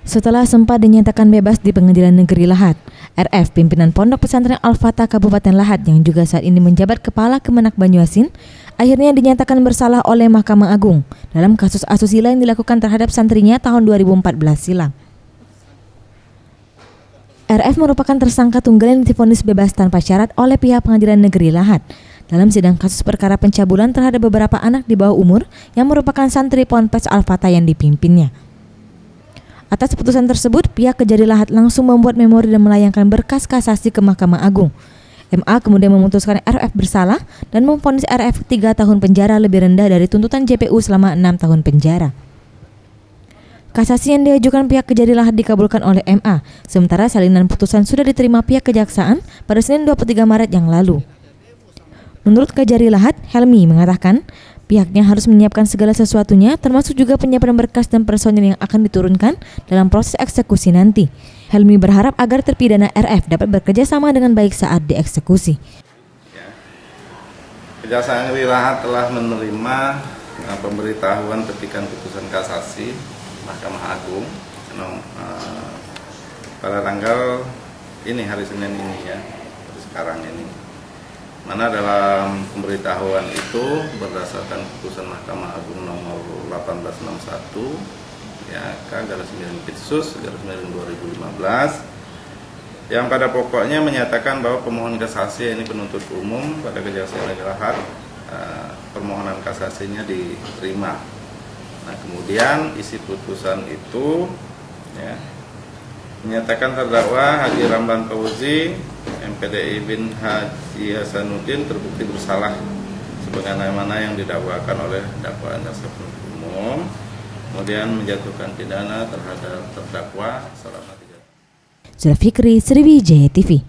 Setelah sempat dinyatakan bebas di Pengadilan Negeri Lahat, RF pimpinan Pondok Pesantren Al-Fatah Kabupaten Lahat yang juga saat ini menjabat Kepala Kemenak Banyuasin akhirnya dinyatakan bersalah oleh Mahkamah Agung dalam kasus asusila yang dilakukan terhadap santrinya tahun 2014 silam. RF merupakan tersangka tunggal yang divonis bebas tanpa syarat oleh pihak Pengadilan Negeri Lahat dalam sidang kasus perkara pencabulan terhadap beberapa anak di bawah umur yang merupakan santri Ponpes Al-Fatah yang dipimpinnya. Atas putusan tersebut, pihak Kejari Lahat langsung membuat memori dan melayangkan berkas kasasi ke Mahkamah Agung. MA kemudian memutuskan RF bersalah dan memvonis RF 3 tahun penjara lebih rendah dari tuntutan JPU selama 6 tahun penjara. Kasasi yang diajukan pihak Kejari Lahat dikabulkan oleh MA, sementara salinan putusan sudah diterima pihak Kejaksaan pada Senin 23 Maret yang lalu. Menurut Kejari Lahat, Helmi mengatakan pihaknya harus menyiapkan segala sesuatunya, termasuk juga penyiapan berkas dan personil yang akan diturunkan dalam proses eksekusi nanti. Helmi berharap agar terpidana RF dapat bekerja sama dengan baik saat dieksekusi. Kejaksaan Negeri Lahat telah menerima pemberitahuan petikan putusan kasasi Mahkamah Agung pada tanggal ini, hari Senin ini ya, sekarang ini. Mana dalam pemberitahuan itu berdasarkan putusan Mahkamah Agung nomor 1861 ya K/2015 yang pada pokoknya menyatakan bahwa pemohon kasasi ini penuntut umum pada Kejaksaan Negeri Lahat permohonan kasasinya diterima. Nah, kemudian isi putusan itu ya menyatakan terdakwa Haji Ramlan Fauzi MPDI bin Haji Hasanuddin terbukti bersalah sebagaimana yang didakwakan oleh dakwaan jaksa penuntut umum, kemudian menjatuhkan pidana terhadap terdakwa selama 3 tahun. Zulfikri, Sriwijaya TV.